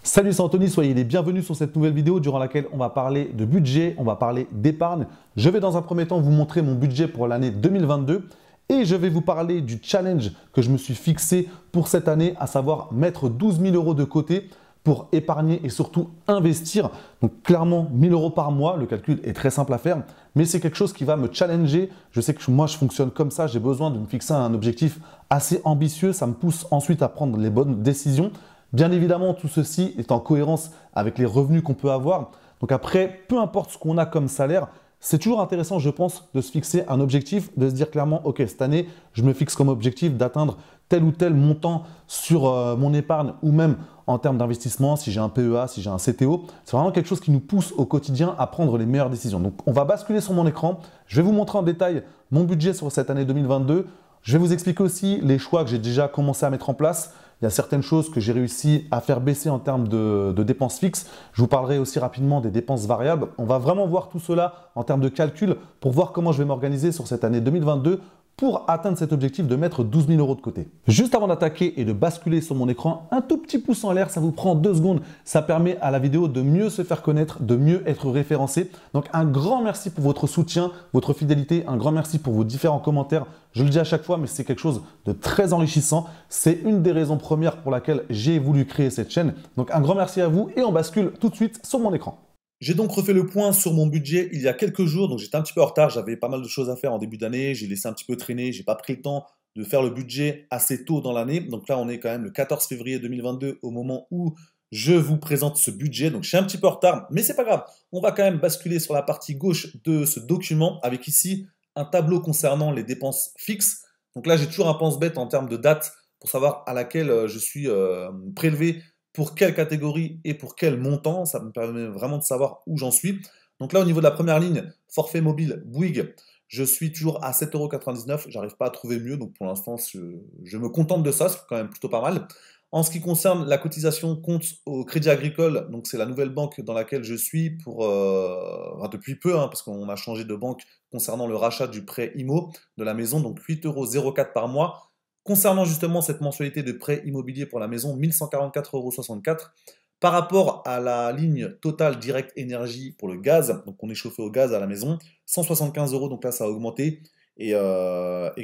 Salut, c'est Anthony, soyez les bienvenus sur cette nouvelle vidéo durant laquelle on va parler de budget, on va parler d'épargne. Je vais dans un premier temps vous montrer mon budget pour l'année 2022 et je vais vous parler du challenge que je me suis fixé pour cette année, à savoir mettre 12 000 euros de côté pour épargner et surtout investir. Donc clairement, 1 000 euros par mois, le calcul est très simple à faire, mais c'est quelque chose qui va me challenger. Je sais que moi, je fonctionne comme ça, j'ai besoin de me fixer un objectif assez ambitieux, ça me pousse ensuite à prendre les bonnes décisions. Bien évidemment, tout ceci est en cohérence avec les revenus qu'on peut avoir. Donc après, peu importe ce qu'on a comme salaire, c'est toujours intéressant, je pense, de se fixer un objectif, de se dire clairement, OK, cette année, je me fixe comme objectif d'atteindre tel ou tel montant sur mon épargne ou même en termes d'investissement, si j'ai un PEA, si j'ai un CTO. C'est vraiment quelque chose qui nous pousse au quotidien à prendre les meilleures décisions. Donc, on va basculer sur mon écran. Je vais vous montrer en détail mon budget sur cette année 2022. Je vais vous expliquer aussi les choix que j'ai déjà commencé à mettre en place. Il y a certaines choses que j'ai réussi à faire baisser en termes de dépenses fixes. Je vous parlerai aussi rapidement des dépenses variables. On va vraiment voir tout cela en termes de calcul pour voir comment je vais m'organiser sur cette année 2022 pour atteindre cet objectif de mettre 12 000 euros de côté. Juste avant d'attaquer et de basculer sur mon écran, un tout petit pouce en l'air, ça vous prend 2 secondes. Ça permet à la vidéo de mieux se faire connaître, de mieux être référencée. Donc un grand merci pour votre soutien, votre fidélité, un grand merci pour vos différents commentaires. Je le dis à chaque fois, mais c'est quelque chose de très enrichissant. C'est une des raisons premières pour laquelle j'ai voulu créer cette chaîne. Donc un grand merci à vous et on bascule tout de suite sur mon écran. J'ai donc refait le point sur mon budget il y a quelques jours, donc j'étais un petit peu en retard, j'avais pas mal de choses à faire en début d'année, j'ai laissé un petit peu traîner, j'ai pas pris le temps de faire le budget assez tôt dans l'année. Donc là, on est quand même le 14 février 2022 au moment où je vous présente ce budget. Donc je suis un petit peu en retard, mais c'est pas grave. On va quand même basculer sur la partie gauche de ce document avec ici un tableau concernant les dépenses fixes. Donc là, j'ai toujours un pense-bête en termes de date pour savoir à laquelle je suis prélevé pour quelle catégorie et pour quel montant. Ça me permet vraiment de savoir où j'en suis. Donc là, au niveau de la première ligne, forfait mobile Bouygues, je suis toujours à 7,99 €. J'arrive pas à trouver mieux, donc pour l'instant, je me contente de ça, c'est quand même plutôt pas mal. En ce qui concerne la cotisation compte au Crédit Agricole, donc c'est la nouvelle banque dans laquelle je suis enfin, depuis peu, hein, parce qu'on a changé de banque concernant le rachat du prêt IMO de la maison, donc 8,04 € par mois. Concernant justement cette mensualité de prêt immobilier pour la maison, 1 144,64 € par rapport à la ligne totale direct énergie pour le gaz. Donc on est chauffé au gaz à la maison, 175 €, donc là ça a augmenté. Et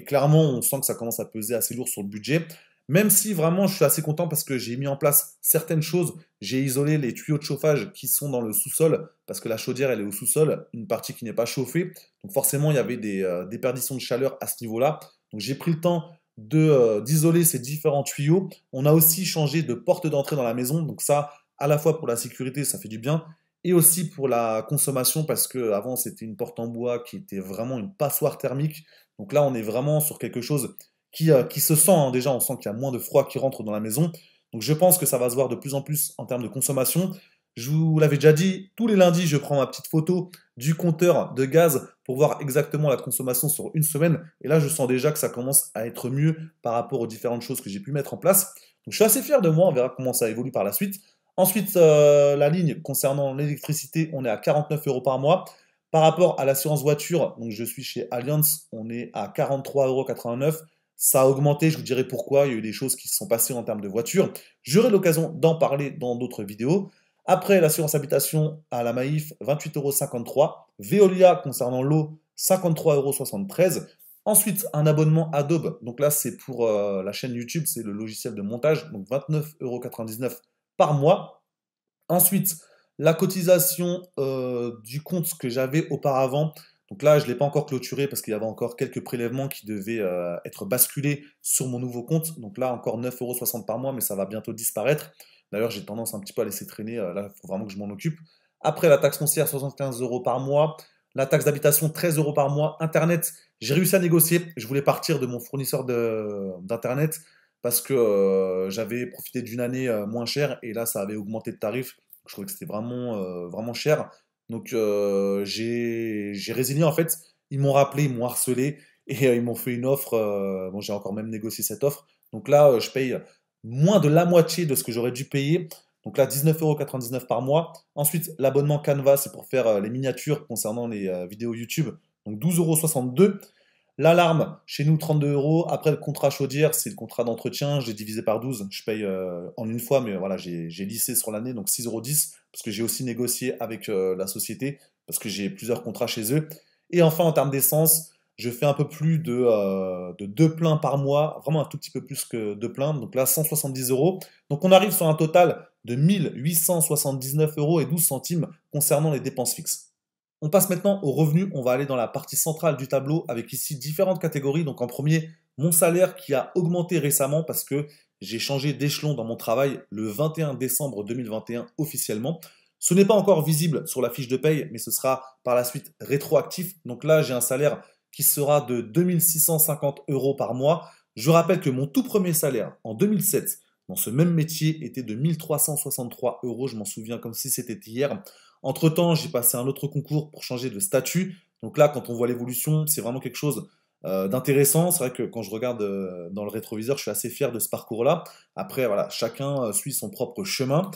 clairement, on sent que ça commence à peser assez lourd sur le budget. Même si vraiment je suis assez content parce que j'ai mis en place certaines choses. J'ai isolé les tuyaux de chauffage qui sont dans le sous-sol parce que la chaudière elle est au sous-sol, une partie qui n'est pas chauffée. Donc forcément il y avait des déperditions de chaleur à ce niveau-là. Donc j'ai pris le temps d'isoler ces différents tuyaux. On a aussi changé de porte d'entrée dans la maison, donc ça, à la fois pour la sécurité, ça fait du bien, et aussi pour la consommation, parce qu'avant c'était une porte en bois qui était vraiment une passoire thermique. Donc là, on est vraiment sur quelque chose qui se sent, hein. Déjà, on sent qu'il y a moins de froid qui rentre dans la maison. Donc je pense que ça va se voir de plus en plus en termes de consommation. Je vous l'avais déjà dit, tous les lundis, je prends ma petite photo du compteur de gaz pour voir exactement la consommation sur une semaine. Et là, je sens déjà que ça commence à être mieux par rapport aux différentes choses que j'ai pu mettre en place. Donc, je suis assez fier de moi. On verra comment ça évolue par la suite. Ensuite, la ligne concernant l'électricité, on est à 49 € par mois. Par rapport à l'assurance voiture, donc je suis chez Allianz, on est à 43,89 €. Ça a augmenté, je vous dirai pourquoi. Il y a eu des choses qui se sont passées en termes de voiture. J'aurai l'occasion d'en parler dans d'autres vidéos. Après, l'assurance habitation à la Maïf, 28,53 €. Veolia, concernant l'eau, 53,73 €. Ensuite, un abonnement Adobe. Donc là, c'est pour la chaîne YouTube, c'est le logiciel de montage. Donc 29,99 € par mois. Ensuite, la cotisation du compte que j'avais auparavant. Donc là, je ne l'ai pas encore clôturé parce qu'il y avait encore quelques prélèvements qui devaient être basculés sur mon nouveau compte. Donc là, encore 9,60 € par mois, mais ça va bientôt disparaître. D'ailleurs, j'ai tendance un petit peu à laisser traîner. Là, il faut vraiment que je m'en occupe. Après, la taxe foncière, 75 € par mois. La taxe d'habitation, 13 € par mois. Internet, j'ai réussi à négocier. Je voulais partir de mon fournisseur d'Internet parce que j'avais profité d'une année moins chère et là, ça avait augmenté de tarif. Je trouvais que c'était vraiment cher. Donc, j'ai résilié en fait. Ils m'ont rappelé, ils m'ont harcelé et ils m'ont fait une offre. Bon, j'ai encore même négocié cette offre. Donc là, je paye moins de la moitié de ce que j'aurais dû payer. Donc là, 19,99 € par mois. Ensuite, l'abonnement Canva, c'est pour faire les miniatures concernant les vidéos YouTube. Donc 12,62 €. L'alarme, chez nous, 32 euros. Après, le contrat chaudière, c'est le contrat d'entretien. J'ai divisé par 12. Je paye en une fois, mais voilà, j'ai lissé sur l'année, donc 6,10 € parce que j'ai aussi négocié avec la société, parce que j'ai plusieurs contrats chez eux. Et enfin, en termes d'essence, je fais un peu plus de 2 pleins par mois, vraiment un tout petit peu plus que 2 pleins. Donc là, 170 euros. Donc on arrive sur un total de 1 879 € et 12 centimes concernant les dépenses fixes. On passe maintenant aux revenus. On va aller dans la partie centrale du tableau avec ici différentes catégories. Donc en premier, mon salaire qui a augmenté récemment parce que j'ai changé d'échelon dans mon travail le 21 décembre 2021 officiellement. Ce n'est pas encore visible sur la fiche de paye, mais ce sera par la suite rétroactif. Donc là, j'ai un salaire qui sera de 2650 € par mois. Je rappelle que mon tout premier salaire en 2007 dans ce même métier était de 1363 €. Je m'en souviens comme si c'était hier. Entre-temps, j'ai passé un autre concours pour changer de statut. Donc là, quand on voit l'évolution, c'est vraiment quelque chose d'intéressant. C'est vrai que quand je regarde dans le rétroviseur, je suis assez fier de ce parcours-là. Après, voilà, chacun suit son propre chemin.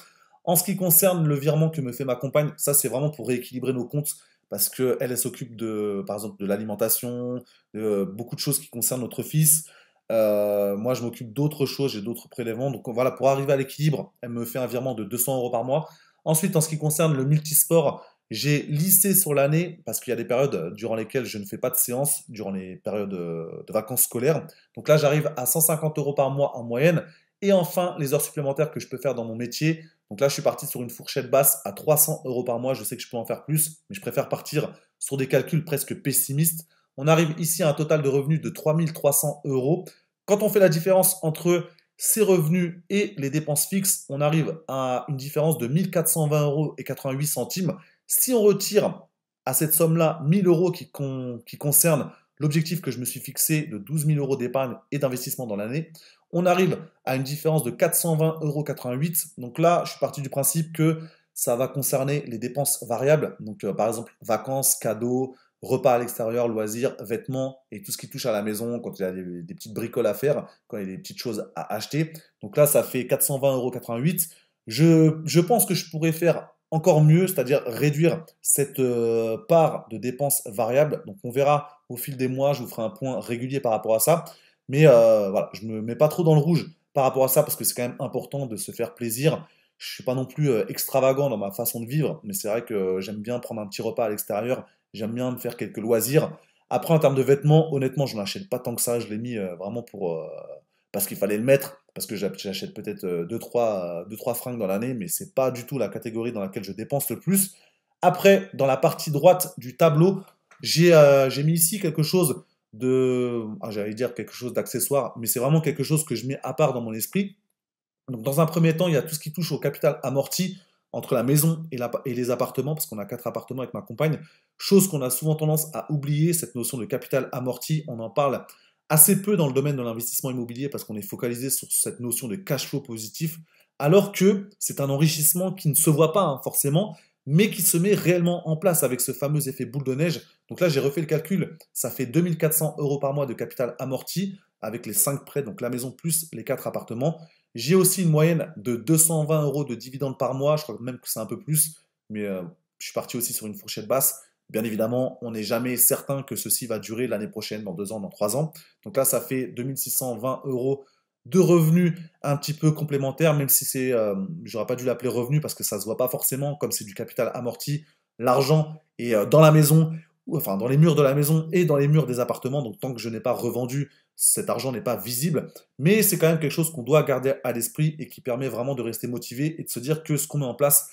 En ce qui concerne le virement que me fait ma compagne, ça c'est vraiment pour rééquilibrer nos comptes parce qu'elle, elle s'occupe de, par exemple, de l'alimentation, de beaucoup de choses qui concernent notre fils. Moi, je m'occupe d'autres choses, j'ai d'autres prélèvements. Donc voilà, pour arriver à l'équilibre, elle me fait un virement de 200 € par mois. Ensuite, en ce qui concerne le multisport, j'ai lissé sur l'année parce qu'il y a des périodes durant lesquelles je ne fais pas de séance, durant les périodes de vacances scolaires. Donc là, j'arrive à 150 € par mois en moyenne. Et enfin, les heures supplémentaires que je peux faire dans mon métier. Donc là, je suis parti sur une fourchette basse à 300 € par mois. Je sais que je peux en faire plus, mais je préfère partir sur des calculs presque pessimistes. On arrive ici à un total de revenus de 3300 €. Quand on fait la différence entre ces revenus et les dépenses fixes, on arrive à une différence de 1420 € et 88 centimes. Si on retire à cette somme-là 1000 € qui concernent l'objectif que je me suis fixé de 12 000 € d'épargne et d'investissement dans l'année, on arrive à une différence de 420,88 €. Donc là, je suis parti du principe que ça va concerner les dépenses variables. Donc par exemple, vacances, cadeaux, repas à l'extérieur, loisirs, vêtements et tout ce qui touche à la maison quand il y a des petites bricoles à faire, quand il y a des petites choses à acheter. Donc là, ça fait 420,88 €. Je pense que je pourrais faire encore mieux, c'est-à-dire réduire cette part de dépenses variables. Donc on verra au fil des mois, je vous ferai un point régulier par rapport à ça. Mais voilà, je ne me mets pas trop dans le rouge par rapport à ça parce que c'est quand même important de se faire plaisir. Je ne suis pas non plus extravagant dans ma façon de vivre, mais c'est vrai que j'aime bien prendre un petit repas à l'extérieur, j'aime bien me faire quelques loisirs. Après, en termes de vêtements, honnêtement, je n'en achète pas tant que ça. Je l'ai mis vraiment parce qu'il fallait le mettre, parce que j'achète peut-être 2-3 fringues dans l'année, mais c'est pas du tout la catégorie dans laquelle je dépense le plus. Après, dans la partie droite du tableau, j'ai mis ici quelque chose j'allais dire quelque chose d'accessoire, mais c'est vraiment quelque chose que je mets à part dans mon esprit. Donc, dans un premier temps, il y a tout ce qui touche au capital amorti entre la maison et les appartements, parce qu'on a 4 appartements avec ma compagne, chose qu'on a souvent tendance à oublier, cette notion de capital amorti, on en parle assez peu dans le domaine de l'investissement immobilier parce qu'on est focalisé sur cette notion de cash flow positif, alors que c'est un enrichissement qui ne se voit pas forcément, mais qui se met réellement en place avec ce fameux effet boule de neige. Donc là, j'ai refait le calcul, ça fait 2400 € par mois de capital amorti avec les 5 prêts, donc la maison plus les 4 appartements. J'ai aussi une moyenne de 220 € de dividendes par mois, je crois même que c'est un peu plus, mais je suis parti aussi sur une fourchette basse. Bien évidemment, on n'est jamais certain que ceci va durer l'année prochaine, dans 2 ans, dans 3 ans. Donc là, ça fait 2620 € de revenus un petit peu complémentaires, même si j'aurais pas dû l'appeler revenu parce que ça se voit pas forcément, comme c'est du capital amorti, l'argent est dans la maison, enfin dans les murs de la maison et dans les murs des appartements, donc tant que je n'ai pas revendu, cet argent n'est pas visible, mais c'est quand même quelque chose qu'on doit garder à l'esprit et qui permet vraiment de rester motivé et de se dire que ce qu'on met en place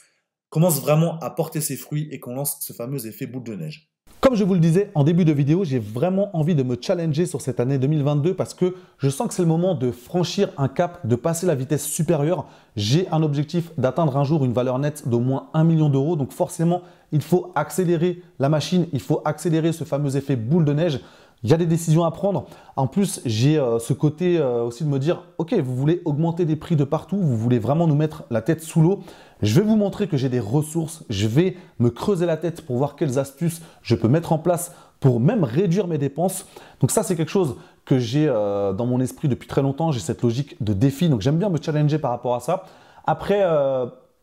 commence vraiment à porter ses fruits et qu'on lance ce fameux effet boule de neige. Comme je vous le disais en début de vidéo, j'ai vraiment envie de me challenger sur cette année 2022 parce que je sens que c'est le moment de franchir un cap, de passer la vitesse supérieure. J'ai un objectif d'atteindre un jour une valeur nette d'au moins 1 million d'euros. Donc forcément, il faut accélérer la machine, il faut accélérer ce fameux effet boule de neige. Il y a des décisions à prendre. En plus, j'ai ce côté aussi de me dire, ok, vous voulez augmenter les prix de partout, vous voulez vraiment nous mettre la tête sous l'eau. Je vais vous montrer que j'ai des ressources, je vais me creuser la tête pour voir quelles astuces je peux mettre en place pour même réduire mes dépenses. Donc ça, c'est quelque chose que j'ai dans mon esprit depuis très longtemps. J'ai cette logique de défi, donc j'aime bien me challenger par rapport à ça. Après,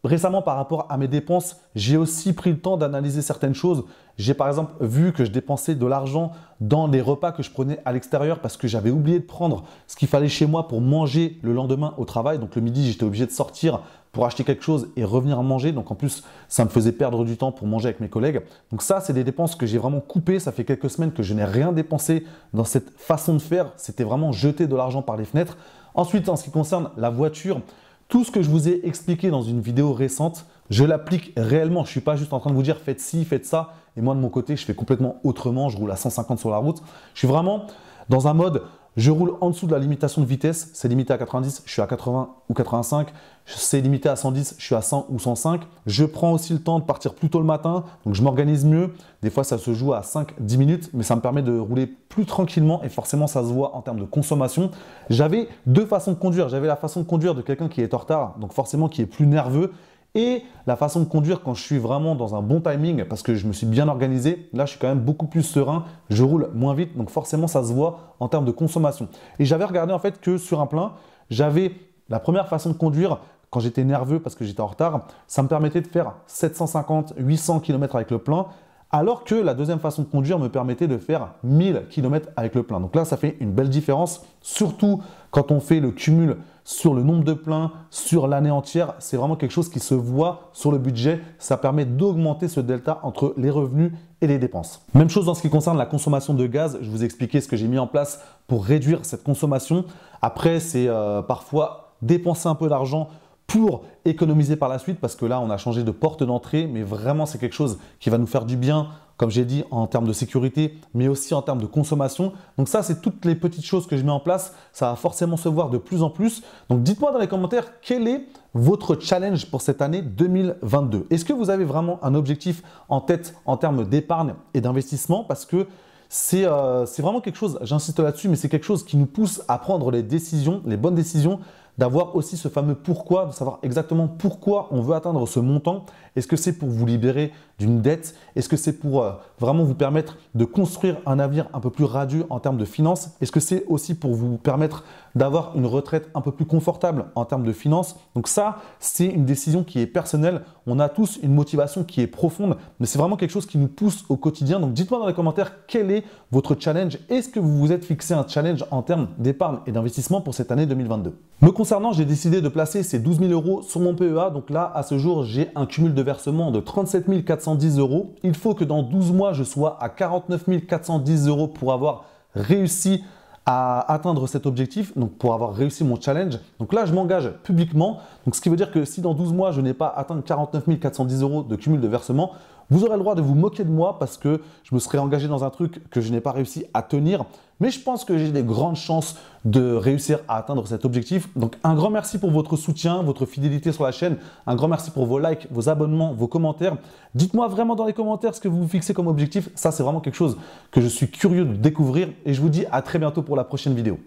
récemment, par rapport à mes dépenses, j'ai aussi pris le temps d'analyser certaines choses. J'ai par exemple vu que je dépensais de l'argent dans les repas que je prenais à l'extérieur parce que j'avais oublié de prendre ce qu'il fallait chez moi pour manger le lendemain au travail. Donc le midi, j'étais obligé de sortir pour acheter quelque chose et revenir manger. Donc en plus, ça me faisait perdre du temps pour manger avec mes collègues. Donc ça, c'est des dépenses que j'ai vraiment coupées. Ça fait quelques semaines que je n'ai rien dépensé dans cette façon de faire. C'était vraiment jeter de l'argent par les fenêtres. Ensuite, en ce qui concerne la voiture, tout ce que je vous ai expliqué dans une vidéo récente, je l'applique réellement. Je ne suis pas juste en train de vous dire faites ci, faites ça. Et moi, de mon côté, je fais complètement autrement. Je roule à 150 sur la route. Je suis vraiment dans un mode, je roule en dessous de la limitation de vitesse. C'est limité à 90, je suis à 80 ou 85. C'est limité à 110, je suis à 100 ou 105. Je prends aussi le temps de partir plus tôt le matin. Donc, je m'organise mieux. Des fois, ça se joue à 5-10 minutes, mais ça me permet de rouler plus tranquillement et forcément, ça se voit en termes de consommation. J'avais deux façons de conduire. J'avais la façon de conduire de quelqu'un qui est en retard, donc forcément qui est plus nerveux. Et la façon de conduire quand je suis vraiment dans un bon timing, parce que je me suis bien organisé, là je suis quand même beaucoup plus serein, je roule moins vite, donc forcément ça se voit en termes de consommation. Et j'avais regardé en fait que sur un plein, j'avais la première façon de conduire quand j'étais nerveux parce que j'étais en retard, ça me permettait de faire 750-800 km avec le plein, alors que la deuxième façon de conduire me permettait de faire 1000 km avec le plein. Donc là, ça fait une belle différence, surtout quand on fait le cumul sur le nombre de pleins, sur l'année entière. C'est vraiment quelque chose qui se voit sur le budget. Ça permet d'augmenter ce delta entre les revenus et les dépenses. Même chose en ce qui concerne la consommation de gaz. Je vous ai expliqué ce que j'ai mis en place pour réduire cette consommation. Après, c'est parfois dépenser un peu d'argent pour économiser par la suite parce que là, on a changé de porte d'entrée, mais vraiment, c'est quelque chose qui va nous faire du bien, comme j'ai dit, en termes de sécurité, mais aussi en termes de consommation. Donc ça, c'est toutes les petites choses que je mets en place. Ça va forcément se voir de plus en plus. Donc dites-moi dans les commentaires quel est votre challenge pour cette année 2022. Est-ce que vous avez vraiment un objectif en tête en termes d'épargne et d'investissement? Parce que c'est vraiment quelque chose, j'insiste là-dessus, mais c'est quelque chose qui nous pousse à prendre les décisions, les bonnes décisions, d'avoir aussi ce fameux pourquoi, de savoir exactement pourquoi on veut atteindre ce montant. Est-ce que c'est pour vous libérer d'une dette? Est-ce que c'est pour vraiment vous permettre de construire un avenir un peu plus radieux en termes de finances? Est-ce que c'est aussi pour vous permettre d'avoir une retraite un peu plus confortable en termes de finances? Donc ça, c'est une décision qui est personnelle. On a tous une motivation qui est profonde, mais c'est vraiment quelque chose qui nous pousse au quotidien. Donc dites-moi dans les commentaires quel est votre challenge. Est-ce que vous vous êtes fixé un challenge en termes d'épargne et d'investissement pour cette année 2022? Me concernant, j'ai décidé de placer ces 12 000 € sur mon PEA. Donc là, à ce jour, j'ai un cumul de versement de 37 410 €. Il faut que dans 12 mois, je sois à 49 410 € pour avoir réussi à atteindre cet objectif, donc pour avoir réussi mon challenge. Donc là, je m'engage publiquement. Donc ce qui veut dire que si dans 12 mois, je n'ai pas atteint 49 410 € de cumul de versement, vous aurez le droit de vous moquer de moi parce que je me serais engagé dans un truc que je n'ai pas réussi à tenir. Mais je pense que j'ai des grandes chances de réussir à atteindre cet objectif. Donc un grand merci pour votre soutien, votre fidélité sur la chaîne. Un grand merci pour vos likes, vos abonnements, vos commentaires. Dites-moi vraiment dans les commentaires ce que vous vous fixez comme objectif. Ça, c'est vraiment quelque chose que je suis curieux de découvrir. Et je vous dis à très bientôt pour la prochaine vidéo.